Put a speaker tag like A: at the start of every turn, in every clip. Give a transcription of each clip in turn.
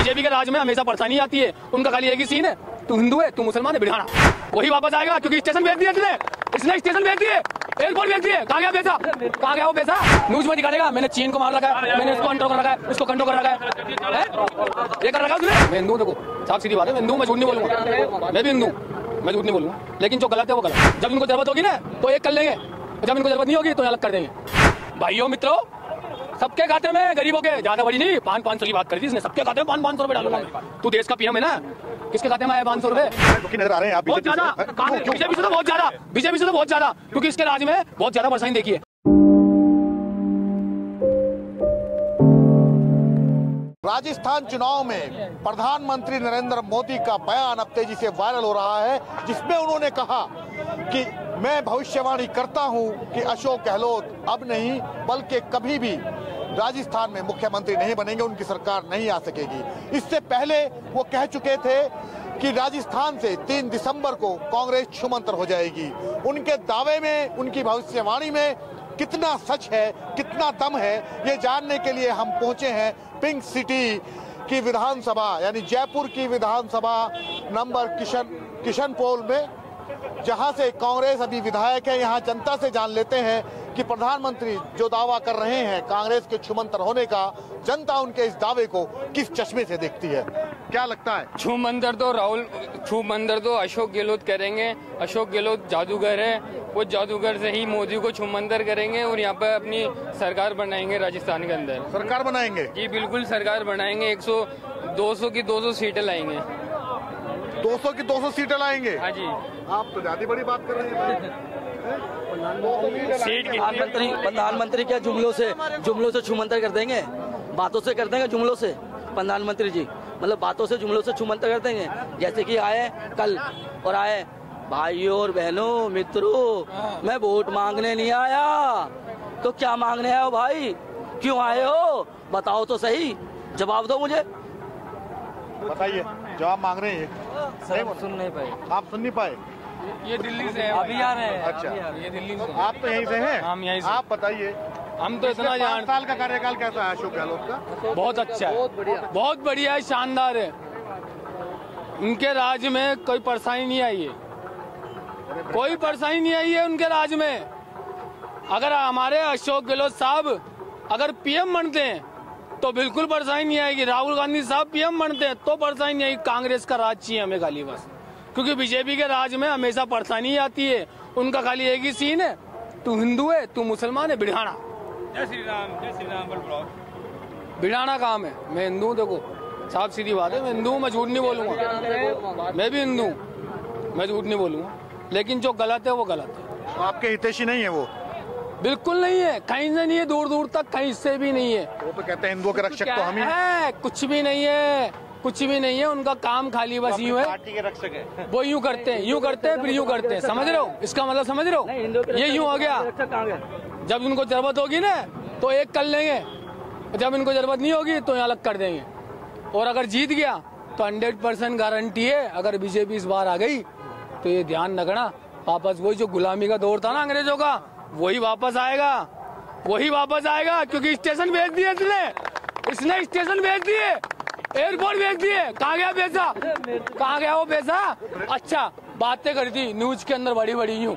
A: BJP के राज में हमेशा परेशानी आती है। उनका खाली एक ही सीन है, तू हिंदू है, तू मुसलमान है, बिठाना। वही वापस आएगा क्योंकि स्टेशन भेज दिया इसने स्टेशन भेज दिए, एयरपोर्ट भेज दिए। कहाँ गया पैसा, कहाँ गया वो पैसा? न्यूज में दिखा देगा मैंने चीन को मार रखा है, मैंने इसको कंट्रोल कर रखा है, इसको कंट्रोल कर रखा है, ये कर रखा है। मैं हिंदू, देखो साफ सीधी बात है, मैं हिंदू, मैं झूठ नहीं बोलूंगा, मैं भी हिंदू, मैं झूठ नहीं बोलूंगा। लेकिन जो गलत है वो गलत। जब इनको जरूरत होगी ना तो एक कर लेंगे, जब इनको जरूरत नहीं होगी तो अलग कर देंगे। भाइयों मित्रों, सबके खाते में, गरीबों के, ज्यादा बड़ी नहीं, 500 की बात कर दी इसने, सबके खाते में 500 रुपए डालूंगा। तू देश का पीएम है ना, किसके खाते में आए 500 रुपए?
B: नजर आ रहे हैं आप
A: बहुत ज्यादा, बीजेपी से तो बहुत ज्यादा, बीजेपी से तो बहुत ज्यादा, क्योंकि इसके राज में बहुत ज्यादा परेशानी देखी है।
B: राजस्थान चुनाव में प्रधानमंत्री नरेंद्र मोदी का बयान अब तेजी से वायरल हो रहा है, जिसमें उन्होंने कहा कि मैं भविष्यवाणी करता हूं कि अशोक गहलोत अब नहीं बल्कि कभी भी राजस्थान में मुख्यमंत्री नहीं बनेंगे, उनकी सरकार नहीं आ सकेगी। इससे पहले वो कह चुके थे कि राजस्थान से 3 दिसंबर को कांग्रेस छूमंतर हो जाएगी। उनके दावे में, उनकी भविष्यवाणी में कितना सच है, कितना दम है, ये जानने के लिए हम पहुंचे हैं पिंक सिटी की विधानसभा यानी जयपुर की विधानसभा नंबर किशनपोल में, जहां से कांग्रेस अभी विधायक है। यहां जनता से जान लेते हैं कि प्रधानमंत्री जो दावा कर रहे हैं कांग्रेस के छूमंतर होने का, जनता उनके इस दावे को किस चश्मे से देखती है, क्या लगता है?
C: छूमंतर तो अशोक गहलोत करेंगे। अशोक गहलोत जादूगर है, वो जादूगर से ही मोदी को छूमंतर करेंगे और यहाँ पर अपनी सरकार बनाएंगे। राजस्थान के अंदर
B: सरकार बनाएंगे जी,
C: बिल्कुल सरकार बनाएंगे। 200 की 200 सीटें लाएंगे।
B: 200 की 200 सीटें लाएंगे?
C: हाँ जी।
B: आप तो ज्यादा बड़ी बात कर रहे हैं।
D: प्रधानमंत्री क्या जुमलों से छूमंतर कर देंगे? बातों से कर देंगे, जुमलों से? प्रधानमंत्री जी मतलब बातों से, जुमलों से छूमंतर कर देंगे। जैसे कि आए कल और आए, भाइयों और बहनों मित्रों, मैं वोट मांगने नहीं आया तो क्या मांगने आए हो भाई? क्यों आए हो बताओ तो सही, जवाब दो मुझे,
B: बताइए। जवाब मांग रहे हैं,
D: सुन नहीं पाए
B: आप सुन नहीं पाए?
C: ये दिल्ली से है,
D: अभी आ रहे हैं।
B: अच्छा,
C: ये दिल्ली से।
B: आप तो यहीं से हैं?
C: हम यहीं से।
B: आप बताइए,
C: हम तो इतना
B: 5 साल का कार्यकाल कैसा है अशोक गहलोत का?
A: बहुत अच्छा है, बहुत बढ़िया है, शानदार है। उनके राज में कोई परेशानी नहीं आई है, कोई परेशानी नहीं आई है उनके राज में। अगर हमारे अशोक गहलोत साहब अगर पीएम बनते हैं तो बिल्कुल परेशानी नहीं आएगी। राहुल गांधी साहब पीएम बनते हैं तो परेशानी नहीं आएगी। कांग्रेस का राज चाहिए हमें खाली बस, क्योंकि बीजेपी के राज में हमेशा परेशानी आती है। उनका खाली एक ही सीन है, तू हिंदू है, तू मुसलमान है, बिठाना।
C: जय श्री राम
A: बिठाना काम है। मैं हिंदू हूँ, देखो साफ सीधी बात है, मैं हिंदू हूँ, मैं झूठ नहीं बोलूंगा, मैं भी हिंदू हूँ, मैं झूठ नहीं बोलूंगा। लेकिन जो गलत है वो गलत है।
B: तो आपके हितैषी नहीं है वो?
A: बिल्कुल नहीं है, कहीं से नहीं है, दूर दूर तक कहीं से भी नहीं है।
B: वो तो कहते हैं हिंदुओं के रक्षक तो हम ही
A: है, कुछ भी नहीं है, कुछ भी नहीं है। उनका काम खाली बस यूं है,
B: पार्टी के रक्षक है।
A: वो यूं करते हैं, फिर यूं करते हैं, समझ रहे हो इसका मतलब? समझ रहे हो? ये यूं हो गया, जब इनको जरूरत होगी ना तो एक कर लेंगे, जब इनको जरूरत नहीं होगी तो यहाँ अलग कर देंगे। और अगर जीत गया तो 100% गारंटी है, अगर बीजेपी इस बार आ गई तो ये ध्यान रखना, वापस वही जो गुलामी का दौर था ना अंग्रेजों का, वही वापस आएगा, वही वापस आएगा। क्योंकि स्टेशन भेज दिए इसने स्टेशन भेज दिए, एयरपोर्ट भेज दिए। कहाँ गया पैसा, कहाँ गया वो पैसा? अच्छा, बातें करी थी न्यूज के अंदर बड़ी बड़ी यूं।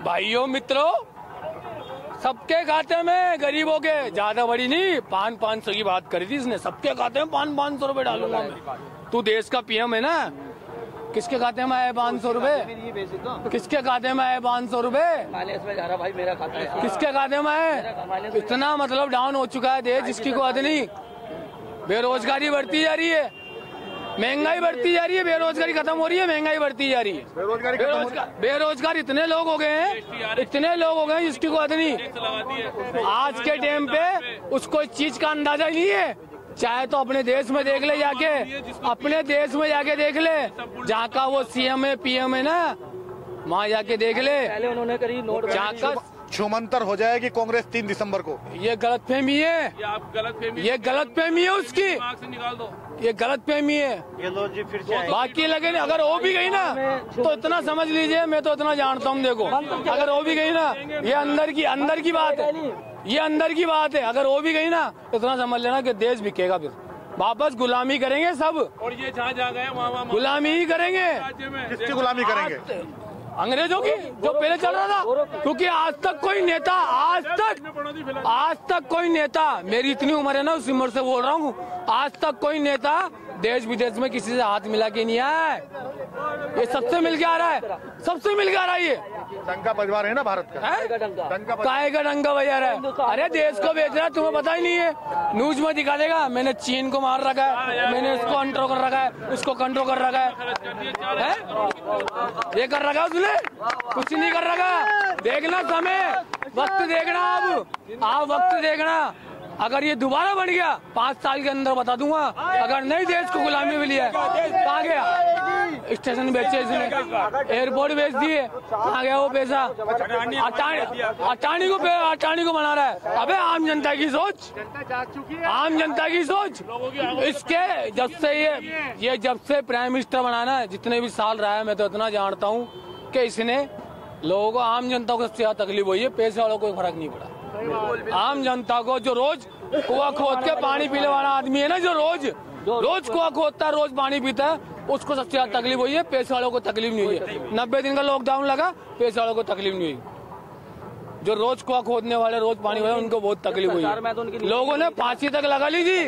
A: भाइयों मित्रों, सबके खाते में, गरीबों के, ज्यादा बड़ी नहीं, 500 की बात करी थी इसने, सबके खाते में 500 रुपए डालूंगा मैं। तू देश का पीएम है ना, किसके खाते में आए 500 रुपए? किसके खाते में आए 500 रुपए?
D: भाई मेरा खाता है।
A: किसके खाते में आए? इतना मतलब डाउन हो चुका है देश, जिसकी कोई हद नहीं। बेरोजगारी बढ़ती जा रही है, महंगाई बढ़ती जा रही है, बेरोजगारी खत्म हो रही है, महंगाई बढ़ती जा रही है। बेरोजगार इतने लोग हो गए हैं, इतने लोग हो गए हैं जिसकी कोई हद नहीं। आज के टाइम पे उसको इस चीज का अंदाजा ही नहीं है। चाहे तो अपने देश में देख ले जाके, अपने देश में जाके देख ले, जहाँ का वो सीएम है, पीएम है ना, वहाँ जाके देख ले।
D: पहले उन्होंने करी नोट,
A: जहाँ का
B: छूमंतर हो जाएगी कांग्रेस 3 दिसंबर को।
A: ये गलतफहमी है, ये गलतफहमी है उसकी, ये गलतफहमी है। बाकी लगे ना, अगर हो भी गई ना तो इतना समझ लीजिए, मैं तो इतना जानता हूँ, देखो अगर हो भी गई ना, ये अंदर की बात है, ये अंदर की बात है। अगर हो भी गई ना तो इतना समझ लेना कि देश बिकेगा फिर। वापस गुलामी करेंगे सब,
E: और ये जहाँ गए वहाँ
A: गुलामी ही करेंगे।
B: किसकी गुलामी करेंगे?
A: अंग्रेजों की, जो पहले चल रहा था। क्योंकि आज तक कोई नेता, आज तक कोई नेता, मेरी इतनी उम्र है ना, उस उम्र से बोल रहा हूँ, आज तक कोई नेता देश विदेश में किसी से हाथ मिला के नहीं आया है। ये सबसे मिल के आ रहा है, सबसे मिल के आ रहा है। ये
B: डंका बजवा रहे हैं ना भारत का,
A: काय का डंका बजा रहा है। अरे देश को बेच रहा है, तुम्हें पता ही नहीं है। न्यूज में दिखा देगा, मैंने चीन को मार रखा है, मैंने इसको कंट्रोल कर रखा है, उसको कंट्रोल कर रखा है। ये कर रखा है उसने, कुछ नहीं कर रखा। देखना समय, वक्त देखना, अब आप वक्त देखना। अगर ये दोबारा बन गया 5 साल के अंदर बता दूंगा। अगर नहीं देश को गुलामी मिली है, कहाँ गया? स्टेशन बेचे इसने, एयरपोर्ट बेच दिए, कहाँ गया वो पैसा? अटानी को बना रहा है। अबे आम जनता की सोच, आम जनता की सोच। इसके जब से प्राइम मिनिस्टर बनाना है, जितने भी साल रहा है, मैं तो इतना जानता हूँ कि इसने लोगों को, आम जनता को सबसे ज्यादा तकलीफ हुई है, पैसे वालों को फर्क नहीं पड़ा। आम जनता को, जो रोज कुआं खोद के पानी पीने वाला आदमी है ना, जो रोज कुआं खोदता है, रोज पानी पीता है, उसको सबसे ज्यादा तकलीफ हुई है। पैसे वालों को तकलीफ नहीं हुई है। 90 दिन का लॉकडाउन लगा, पैसे वालों को तकलीफ नहीं हुई। जो रोज कुआं खोदने वाले, रोज पानी वाले, उनको बहुत तकलीफ हुई है। लोगों ने फांसी तक लगा ली थी।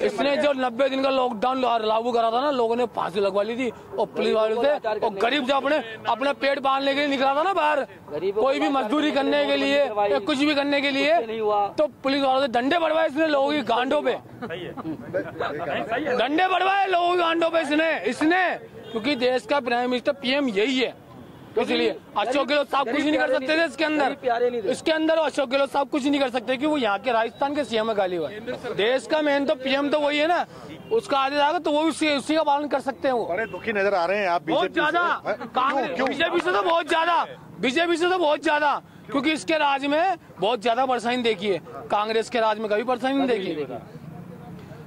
A: इसने जो 90 दिन का लॉकडाउन लागू करा था ना, लोगों ने फांसी लगवा ली थी। और पुलिस वाले से, और गरीब जो अपने पेट पालने के लिए निकला था ना बाहर, कोई भी मजदूरी करने के लिए या कुछ भी करने के लिए, तो पुलिस वालों से डंडे बढ़वाए इसने लोगों की गांडों पे, डंडे बढ़वाए लोगों की गांडों पे इसने। क्योंकि देश का प्राइम मिनिस्टर, पीएम यही है, इसलिए अशोक गहलोत साहब कुछ नहीं कर सकते थे इसके अंदर अशोक गहलोत साहब कुछ नहीं कर सकते कि वो यहाँ के राजस्थान के सीएम है गालिवर। देश का मेन तो पीएम तो वही है ना, उसका आदेश आएगा तो वो उसी का पालन कर सकते हैं। वो
B: बड़े दुखी नजर आ रहे हैं आप
A: बहुत ज्यादा, बीजेपी से तो बहुत ज्यादा, बीजेपी से तो बहुत ज्यादा, क्योंकि इसके राज में बहुत ज्यादा परेशानी देखी है। कांग्रेस के राज में कभी परेशानी नहीं देखी।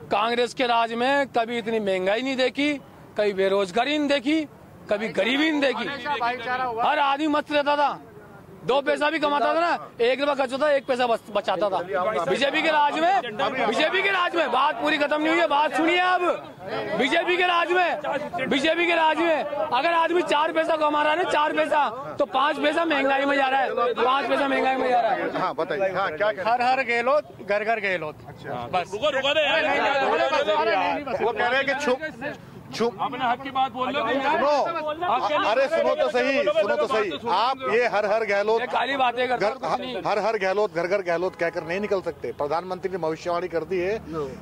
A: कांग्रेस के राज में कभी इतनी महंगाई नहीं देखी, कभी बेरोजगारी नहीं देखी, कभी गरीबी नहीं देखी। हर आदमी मस्त रहता था, 2 पैसा भी कमाता था ना, 1 रुपया खर्च होता, 1 पैसा बचाता था। बीजेपी के राज में बात पूरी खत्म नहीं हुई है, बात सुनिए अब। बीजेपी के राज में अगर आदमी 4 पैसा कमा रहा है ना, 4 पैसा, तो 5 पैसा महंगाई में जा रहा है, 5 पैसा महंगाई में जा रहा है।
B: हाँ बताइए, हाँ क्या
F: हर गहलोत, घर गहलोत।
E: बस रुको
B: वो कह रहे हैं कि
E: अपने हक की बात बोल लो।
B: सुनो, अरे सुनो तो सही। आप ये हर गहलोत,
A: काली बातें करते
B: हर गहलोत, घर गहलोत कहकर नहीं निकल सकते। प्रधानमंत्री ने भविष्यवाणी कर दी है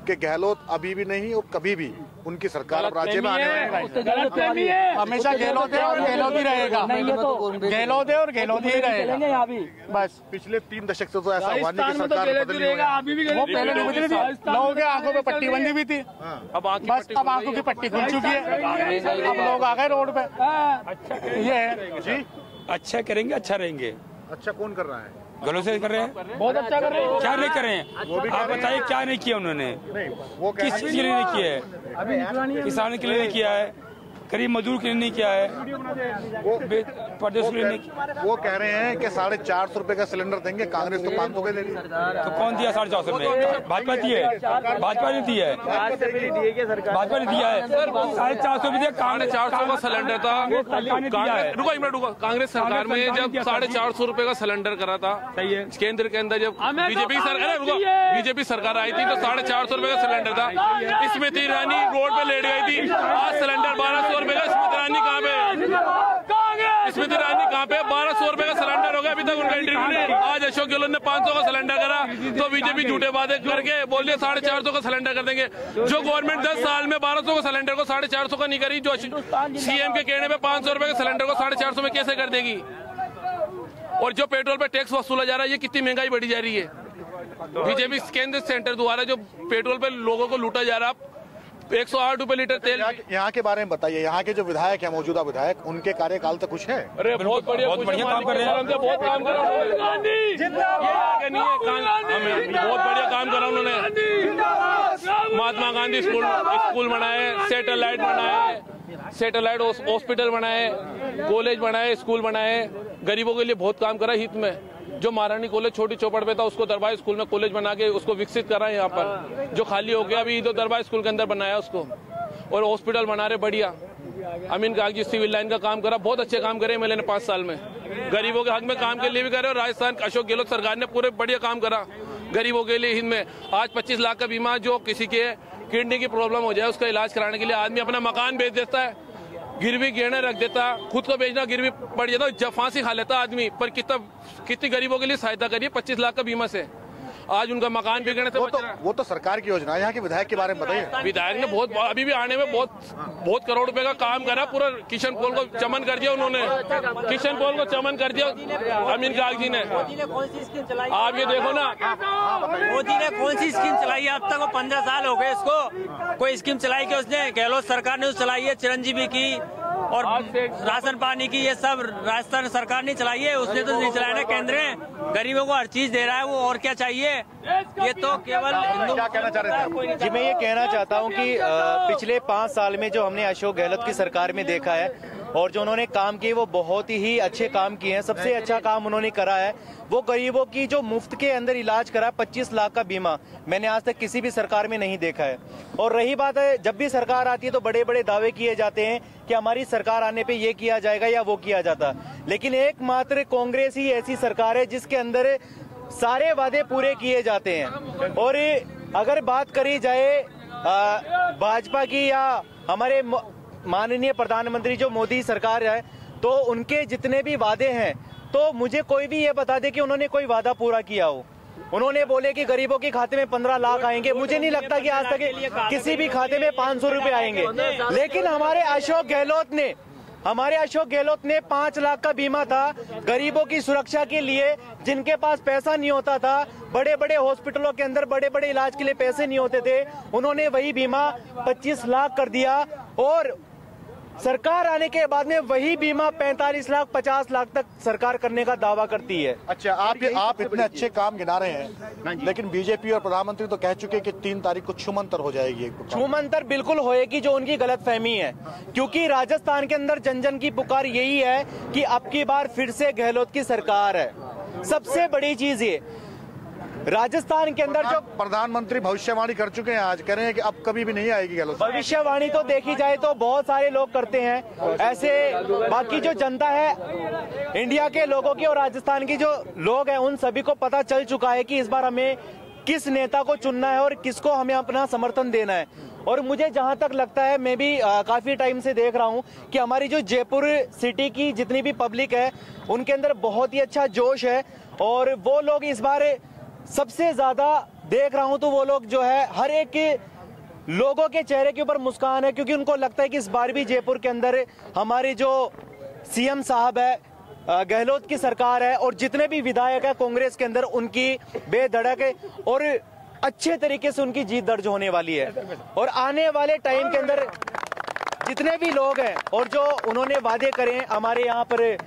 B: कि गहलोत अभी भी नहीं और कभी भी उनकी सरकार राज्य में आने वाली है।
F: हमेशा गहलोत है और गहलोत ही रहेगा, गहलोत है और गहलोत ही रहेगा। बस
B: पिछले 3 दशक से तो ऐसा हुआ नहीं कि सरकार बदली हुई है।
F: वो पहले नहीं बदली थी, लोगों के आंखों पे पट्टी बंदी भी थी, अब आंखों की पट्टी खुल चुकी है, अब लोग आ गए रोड पे। ये है
B: जी,
G: अच्छा करेंगे, अच्छा रहेंगे।
B: अच्छा कौन कर रहा है?
G: गलत से कर रहे हैं,
A: बहुत अच्छा कर रहे हैं।
G: क्या नहीं कर रहे हैं? आप बताइए क्या नहीं किया उन्होंने?
B: वो
G: किस चीज के लिए नहीं किया है? किसान के लिए नहीं किया है, गरीब मजदूर के लिए नहीं किया है, प्रदेश के लिए नहीं किया।
B: वो कह रहे हैं कि 450 रुपए का सिलेंडर देंगे, कांग्रेस तो 500 के दे रही है।
G: तो कौन दिया 450 रुपए? भाजपा दी है, भाजपा ने दिया है, भाजपा ने दिया है। 450 रुपए
E: 450 का सिलेंडर था।
G: सरकार ने दिया है।
E: रुको एक मिनट रुको, कांग्रेस सरकार में जब 450 रुपए का सिलेंडर करा था,
G: सही है,
E: केंद्र के अंदर जब बीजेपी सरकार आई थी तो 450 रुपए का सिलेंडर था। स्मृति ईरानी रोड पे लेट गई थी, आज सिलेंडर 1200 रुपए का। स्मृति ईरानी कहाँ पे? स्मृति ईरानी कहाँ पे? 1200 रुपए का सिलेंडर हो गया, अभी तक उनका इंटरव्यू नहीं। आज अशोक गहलोत ने 500 का सिलेंडर करा, तो बीजेपी झूठे वादे करके बोल दिया 450 का सिलेंडर कर देंगे। जो गवर्नमेंट 10 साल में 1200 का सिलेंडर को 450 का नहीं करी, जो सीएम के कहने पे 500 रुपए के सिलेंडर को 450 में कैसे कर देगी? और जो पेट्रोल पे टैक्स वसूला जा रहा है, ये कितनी महंगाई बढ़ी जा रही है। बीजेपी केंद्र सेंटर द्वारा जो पेट्रोल पे लोगों को लूटा जा रहा है, 108 रुपए लीटर तेल।
B: यहाँ के बारे में बताइए, यहाँ के जो विधायक है, मौजूदा विधायक, उनके कार्यकाल तक कुछ है?
E: अरे बहुत बढ़िया काम कर रहे हैं, बहुत काम कर रहे हैं, बहुत बढ़िया काम करा उन्होंने। महात्मा गांधी स्कूल बनाए, सैटेलाइट हॉस्पिटल बनाए, कॉलेज बनाए, स्कूल बनाए, गरीबों के लिए बहुत काम करा हित में। जो महारानी कॉलेज छोटी चौपड़ पे था उसको दरबार स्कूल में कॉलेज बना के उसको विकसित करा है यहाँ पर, जो खाली हो गया अभी तो दरबार स्कूल के अंदर बनाया उसको, और हॉस्पिटल बना रहे बढ़िया। अमीन कागजी सिविल लाइन का काम करा, बहुत अच्छे काम करे एमएलए ने 5 साल में, गरीबों के हक में काम के लिए भी करे। और राजस्थान अशोक गहलोत सरकार ने पूरे बढ़िया काम करा गरीबों के लिए। हिंद में आज 25 लाख का बीमा, जो किसी के किडनी की प्रॉब्लम हो जाए उसका इलाज कराने के लिए आदमी अपना मकान बेच देता है, गिरवी गहने रख देता, खुद को बेचना गिरवी पड़ जाता, जब फांसी खा लेता आदमी। पर कितनी गरीबों के लिए सहायता करिए 25 लाख का बीमा से, आज उनका मकान बिगड़ने से
B: वो तो सरकार की योजना है। यहाँ के विधायक के बारे में बताइए।
E: विधायक ने बहुत अभी भी आने में बहुत करोड़ रुपए का काम करा, पूरा किशन पोल को चमन कर दिया उन्होंने, किशन पोल को चमन कर दिया अमीन कागजी ने। आप ये देखो ना,
H: मोदी ने कौन सी स्कीम चलाई है अब तक? वो 15 साल हो गए इसको, कोई स्कीम चलाई कि उसने? गहलोत सरकार ने चलाई है, चिरंजीवी की और राशन पानी की, ये सब राजस्थान सरकार नहीं चलाई है, उसने तो नहीं चलाया ना। केंद्र गरीबों को हर चीज दे रहा है, वो और क्या चाहिए? ये तो केवल
B: क्या कहना चाह रहे थे
I: जी? मैं ये कहना चाहता हूँ कि पिछले 5 साल में जो हमने अशोक गहलोत की सरकार में देखा है और जो उन्होंने काम किए वो बहुत ही अच्छे काम किए हैं। सबसे अच्छा काम उन्होंने करा है वो गरीबों की जो मुफ्त के अंदर इलाज करा, 25 लाख का बीमा मैंने आज तक किसी भी सरकार में नहीं देखा है। और रही बात है, जब भी सरकार आती है तो बड़े बड़े दावे किए जाते हैं कि हमारी सरकार आने पे ये किया जाएगा या वो किया जाता, लेकिन एकमात्र कांग्रेस ही ऐसी सरकार है जिसके अंदर सारे वादे पूरे किए जाते हैं। और अगर बात करी जाए भाजपा की या हमारे माननीय प्रधानमंत्री जो मोदी सरकार है, तो उनके जितने भी वादे हैं, तो मुझे कोई भी ये बता दे कि उन्होंने कोई वादा पूरा किया हो। उन्होंने बोले कि गरीबों के खाते में 15 लाख आएंगे, मुझे नहीं लगता कि आज तक किसी भी खाते में 500 रुपए आएंगे। लेकिन हमारे अशोक गहलोत ने 5 लाख का बीमा था गरीबों की सुरक्षा के लिए, जिनके पास पैसा नहीं होता था, बड़े बड़े हॉस्पिटलों के अंदर बड़े बड़े इलाज के लिए पैसे नहीं होते थे, उन्होंने वही बीमा 25 लाख कर दिया। और सरकार आने के बाद में वही बीमा 45 लाख 50 लाख तक सरकार करने का दावा करती है।
B: अच्छा, आप इतने अच्छे काम गिना रहे हैं, लेकिन बीजेपी और प्रधानमंत्री तो कह चुके कि 3 तारीख को छूमंतर हो जाएगी।
I: छूमंतर बिल्कुल होएगी, जो उनकी गलतफहमी है, क्योंकि राजस्थान के अंदर जन जन की पुकार यही है कि अब की बार फिर से गहलोत की सरकार है। सबसे बड़ी चीज ये राजस्थान के अंदर जो
B: प्रधानमंत्री भविष्यवाणी कर चुके हैं, आज कह रहे हैं कि अब कभी भी नहीं आएगी गहलोत।
I: भविष्यवाणी तो देखी जाए तो बहुत सारे लोग करते हैं ऐसे, बाकी जो जनता है इंडिया के लोगों की और राजस्थान की जो लोग हैं उन सभी को पता चल चुका है कि इस बार हमें किस नेता को चुनना है और किसको हमें अपना समर्थन देना है। और मुझे जहां तक लगता है, मैं भी काफी टाइम से देख रहा हूं कि हमारी जो जयपुर सिटी की जितनी भी पब्लिक है उनके अंदर बहुत ही अच्छा जोश है। और वो लोग इस बार सबसे ज्यादा देख रहा हूं तो वो लोग जो है हर एक के लोगों के चेहरे के ऊपर मुस्कान है, क्योंकि उनको लगता है कि इस बार भी जयपुर के अंदर हमारे जो सीएम साहब है, गहलोत की सरकार है और जितने भी विधायक है कांग्रेस के अंदर, उनकी बेधड़क और अच्छे तरीके से उनकी जीत दर्ज होने वाली है। और आने वाले टाइम के अंदर जितने भी लोग हैं और जो उन्होंने वादे करे हैं, हमारे यहाँ पर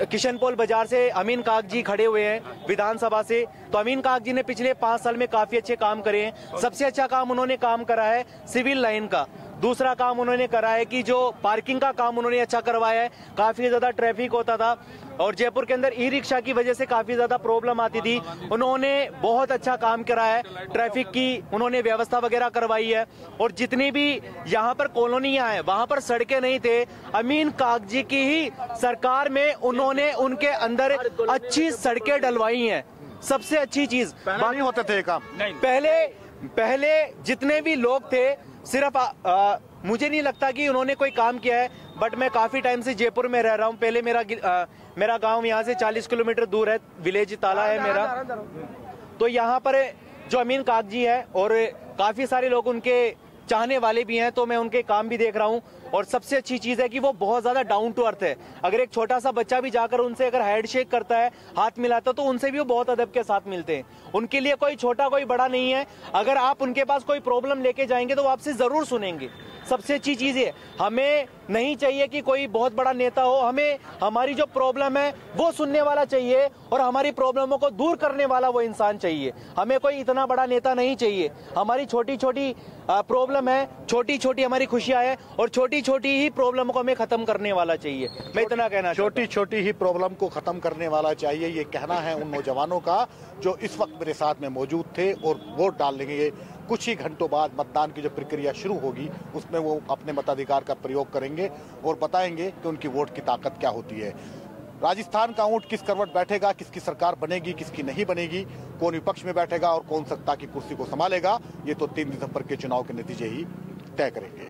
I: किशनपोल बाजार से अमीन कागजी खड़े हुए हैं विधानसभा से, तो अमीन कागजी ने पिछले 5 साल में काफी अच्छे काम करे हैं। सबसे अच्छा काम उन्होंने काम करा है सिविल लाइन का। दूसरा काम उन्होंने करा है कि जो पार्किंग का काम उन्होंने अच्छा करवाया है, काफी ज्यादा ट्रैफिक होता था और जयपुर के अंदर ई रिक्शा की वजह से काफी ज्यादा प्रॉब्लम आती थी, उन्होंने बहुत अच्छा काम करा है। ट्रैफिक की उन्होंने व्यवस्था वगैरह करवाई है। और जितनी भी यहाँ पर कॉलोनियां हैं वहां पर सड़कें नहीं थे, अमीन कागजी की ही सरकार में उन्होंने उनके अंदर अच्छी सड़कें डलवाई हैं। सबसे अच्छी चीज,
B: नहीं होते थे काम
I: पहले जितने भी लोग थे सिर्फ मुझे नहीं लगता कि उन्होंने कोई काम किया है, बट मैं काफी टाइम से जयपुर में रह रहा हूँ। पहले मेरा गांव यहाँ से 40 किलोमीटर दूर है, विलेज ताला है मेरा। तो यहाँ पर जो अमीन कागजी है और काफी सारे लोग उनके चाहने वाले भी हैं, तो मैं उनके काम भी देख रहा हूँ। और सबसे अच्छी चीज है कि वो बहुत ज्यादा डाउन टू अर्थ है। अगर एक छोटा सा बच्चा भी जाकर उनसे अगर हैंडशेक करता है, हाथ मिलाता है, तो उनसे भी वो बहुत अदब के साथ मिलते हैं। उनके लिए कोई छोटा कोई बड़ा नहीं है। अगर आप उनके पास कोई प्रॉब्लम लेके जाएंगे तो वो आपसे जरूर सुनेंगे। सबसे अच्छी चीज है। हमें नहीं चाहिए कि कोई बहुत बड़ा नेता हो, हमें हमारी जो प्रॉब्लम है वो सुनने वाला चाहिए और हमारी प्रॉब्लमों को दूर करने वाला वो इंसान चाहिए। हमें कोई इतना बड़ा नेता नहीं चाहिए। हमारी छोटी छोटी प्रॉब्लम है, छोटी छोटी हमारी खुशियां हैं और छोटी छोटी ही प्रॉब्लम को हमें खत्म करने वाला चाहिए। मैं इतना कहना,
B: छोटी छोटी ही प्रॉब्लम को खत्म करने वाला चाहिए, ये कहना है उन नौजवानों का जो इस वक्त मेरे साथ में मौजूद थे और वोट डालेंगे। कुछ ही घंटों बाद मतदान की जो प्रक्रिया शुरू होगी उसमें वो अपने मताधिकार का प्रयोग करेंगे और बताएंगे कि उनकी वोट की ताकत क्या होती है। राजस्थान का ऊंट किस करवट बैठेगा, किसकी सरकार बनेगी, किसकी नहीं बनेगी, कौन विपक्ष में बैठेगा और कौन सत्ता की कुर्सी को संभालेगा, ये तो 3 दिसंबर के चुनाव के नतीजे ही तय करेंगे।